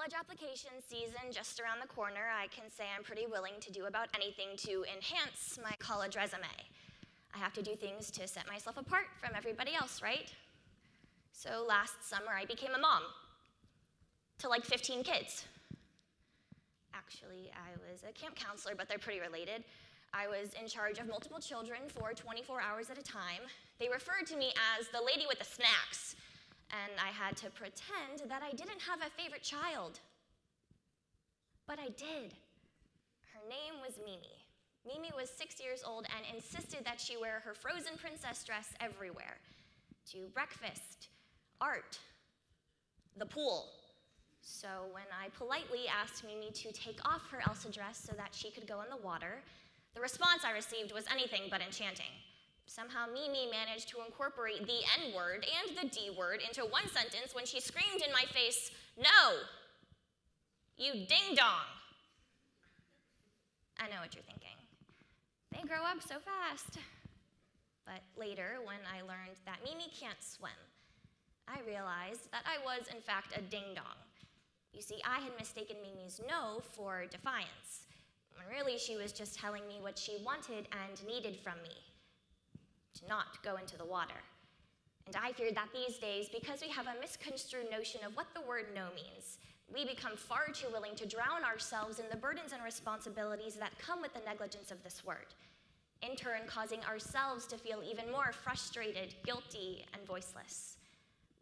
college application season just around the corner, I can say I'm pretty willing to do about anything to enhance my college resume. I have to do things to set myself apart from everybody else, right? So last summer, I became a mom to like 15 kids. Actually, I was a camp counselor, but they're pretty related. I was in charge of multiple children for 24 hours at a time. They referred to me as the lady with the snacks, and I had to pretend that I didn't have a favorite child. But I did. Her name was Mimi. Mimi was 6 years old and insisted that she wear her frozen princess dress everywhere. To breakfast, art, the pool. So when I politely asked Mimi to take off her Elsa dress so that she could go in the water, the response I received was anything but enchanting. Somehow Mimi managed to incorporate the N-word and the D-word into one sentence when she screamed in my face, "No, you ding-dong." I know what you're thinking. They grow up so fast. But later, when I learned that Mimi can't swim, I realized that I was, in fact, a ding-dong. You see, I had mistaken Mimi's no for defiance, when really she was just telling me what she wanted and needed from me, to not go into the water. And I feared that these days, because we have a misconstrued notion of what the word no means, we become far too willing to drown ourselves in the burdens and responsibilities that come with the negligence of this word, in turn causing ourselves to feel even more frustrated, guilty, and voiceless.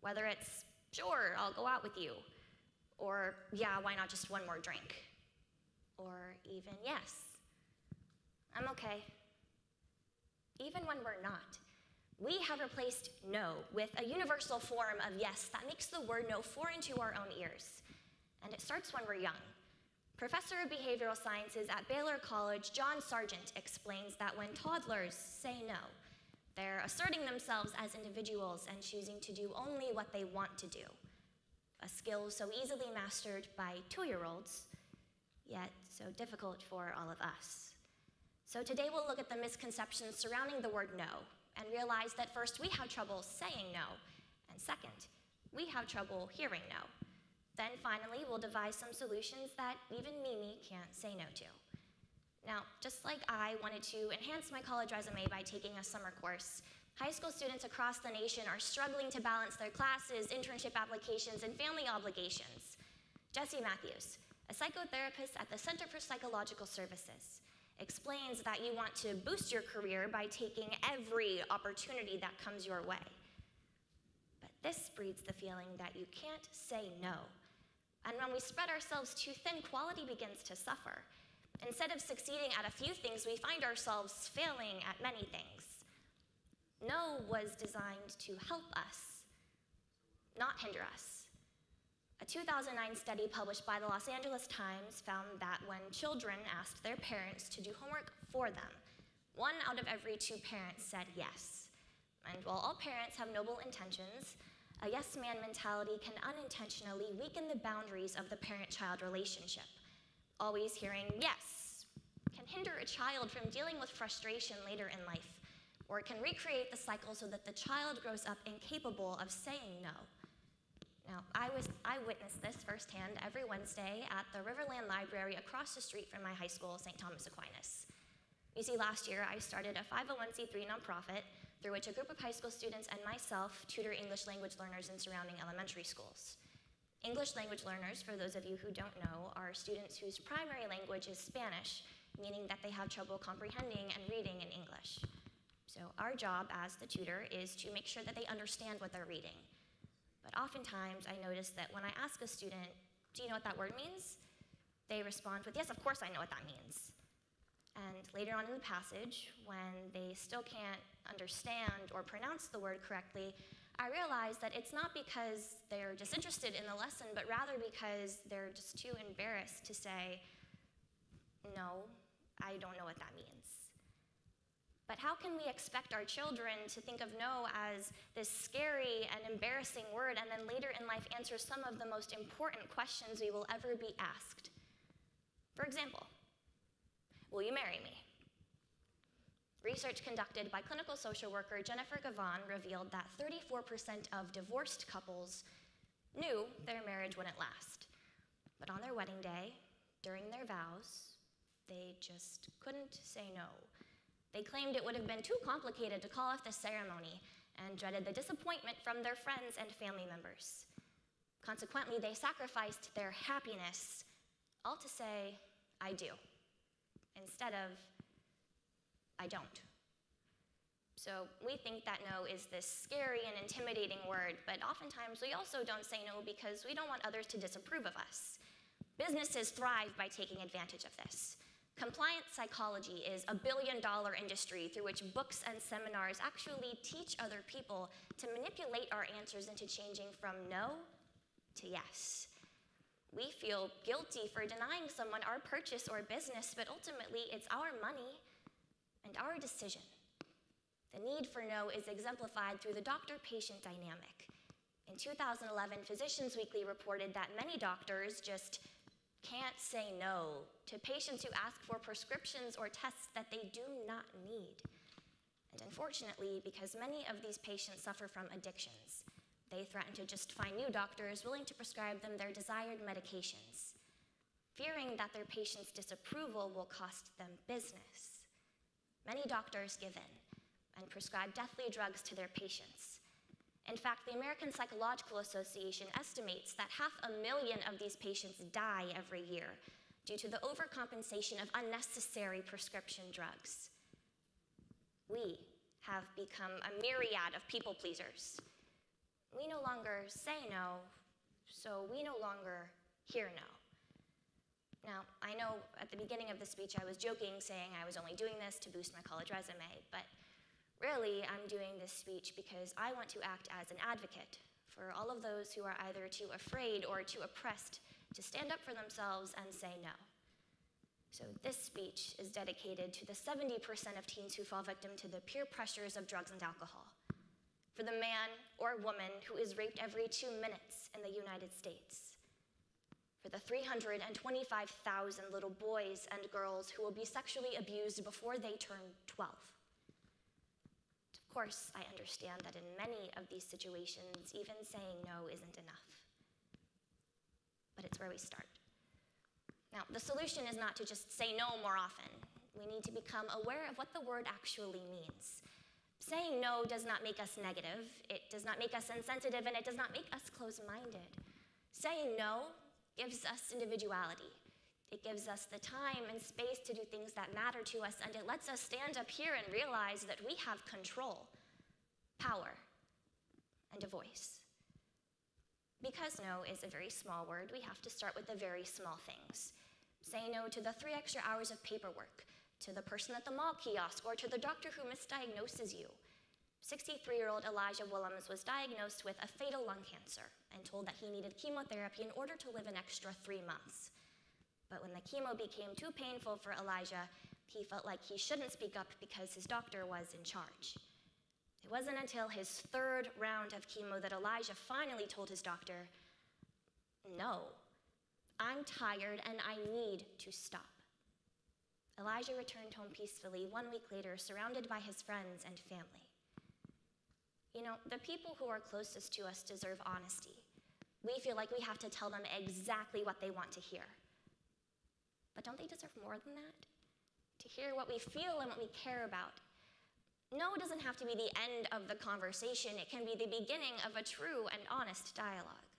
Whether it's, "Sure, I'll go out with you," or, "Yeah, why not just one more drink?" Or even, "Yes, I'm okay." Even when we're not, we have replaced no with a universal form of yes that makes the word no foreign to our own ears. And it starts when we're young. Professor of Behavioral Sciences at Baylor College, John Sargent, explains that when toddlers say no, they're asserting themselves as individuals and choosing to do only what they want to do, a skill so easily mastered by 2-year-olds, yet so difficult for all of us. So today we'll look at the misconceptions surrounding the word no and realize that first, we have trouble saying no, and second, we have trouble hearing no. Then finally, we'll devise some solutions that even Mimi can't say no to. Now, just like I wanted to enhance my college resume by taking a summer course, high school students across the nation are struggling to balance their classes, internship applications, and family obligations. Jesse Matthews, a psychotherapist at the Center for Psychological Services, explains that you want to boost your career by taking every opportunity that comes your way. But this breeds the feeling that you can't say no. And when we spread ourselves too thin, quality begins to suffer. Instead of succeeding at a few things, we find ourselves failing at many things. No was designed to help us, not hinder us. A 2009 study published by the Los Angeles Times found that when children asked their parents to do homework for them, 1 out of every 2 parents said yes. And while all parents have noble intentions, a yes-man mentality can unintentionally weaken the boundaries of the parent-child relationship. Always hearing yes can hinder a child from dealing with frustration later in life, or it can recreate the cycle so that the child grows up incapable of saying no. Now, I witnessed this firsthand every Wednesday at the Riverland Library across the street from my high school, St. Thomas Aquinas. You see, last year I started a 501c3 nonprofit through which a group of high school students and myself tutor English language learners in surrounding elementary schools. English language learners, for those of you who don't know, are students whose primary language is Spanish, meaning that they have trouble comprehending and reading in English. So our job as the tutor is to make sure that they understand what they're reading. But oftentimes I notice that when I ask a student, "Do you know what that word means?" they respond with, "Yes, of course I know what that means." And later on in the passage, when they still can't understand or pronounce the word correctly, I realize that it's not because they're disinterested in the lesson, but rather because they're just too embarrassed to say, "No, I don't know what that means." But how can we expect our children to think of no as this scary and embarrassing word and then later in life answer some of the most important questions we will ever be asked? For example, will you marry me? Research conducted by clinical social worker Jennifer Gavon revealed that 34% of divorced couples knew their marriage wouldn't last. But on their wedding day, during their vows, they just couldn't say no. They claimed it would have been too complicated to call off the ceremony and dreaded the disappointment from their friends and family members. Consequently, they sacrificed their happiness, all to say, I do, instead of, I don't. So we think that no is this scary and intimidating word, but oftentimes we also don't say no because we don't want others to disapprove of us. Businesses thrive by taking advantage of this. Compliance psychology is a billion-dollar industry through which books and seminars actually teach other people to manipulate our answers into changing from no to yes. We feel guilty for denying someone our purchase or business, but ultimately it's our money and our decision. The need for no is exemplified through the doctor-patient dynamic. In 2011, Physicians Weekly reported that many doctors just can't say no to patients who ask for prescriptions or tests that they do not need. And unfortunately, because many of these patients suffer from addictions, they threaten to just find new doctors willing to prescribe them their desired medications, fearing that their patients' disapproval will cost them business. Many doctors give in and prescribe deathly drugs to their patients. In fact, the American Psychological Association estimates that 500,000 of these patients die every year due to the overcompensation of unnecessary prescription drugs. We have become a myriad of people pleasers. We no longer say no, so we no longer hear no. Now, I know at the beginning of the speech I was joking, saying I was only doing this to boost my college resume, but really, I'm doing this speech because I want to act as an advocate for all of those who are either too afraid or too oppressed to stand up for themselves and say no. So this speech is dedicated to the 70% of teens who fall victim to the peer pressures of drugs and alcohol, for the man or woman who is raped every 2 minutes in the United States, for the 325,000 little boys and girls who will be sexually abused before they turn 12. Of course, I understand that in many of these situations, even saying no isn't enough. But it's where we start. Now, the solution is not to just say no more often. We need to become aware of what the word actually means. Saying no does not make us negative, it does not make us insensitive, and it does not make us close-minded. Saying no gives us individuality. It gives us the time and space to do things that matter to us, and it lets us stand up here and realize that we have control, power, and a voice. Because no is a very small word, we have to start with the very small things. Say no to the 3 extra hours of paperwork, to the person at the mall kiosk, or to the doctor who misdiagnoses you. 63-year-old Elijah Willems was diagnosed with a fatal lung cancer and told that he needed chemotherapy in order to live an extra 3 months. But when the chemo became too painful for Elijah, he felt like he shouldn't speak up because his doctor was in charge. It wasn't until his 3rd round of chemo that Elijah finally told his doctor, "No, I'm tired and I need to stop." Elijah returned home peacefully 1 week later, surrounded by his friends and family. You know, the people who are closest to us deserve honesty. We feel like we have to tell them exactly what they want to hear. But don't they deserve more than that? To hear what we feel and what we care about. No doesn't have to be the end of the conversation. It can be the beginning of a true and honest dialogue.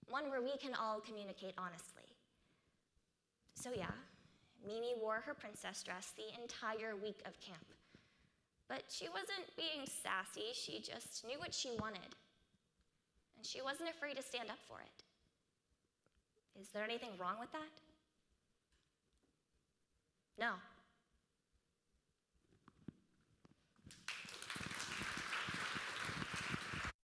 One where we can all communicate honestly. So yeah, Mimi wore her princess dress the entire week of camp. But she wasn't being sassy, she just knew what she wanted. And she wasn't afraid to stand up for it. Is there anything wrong with that? No.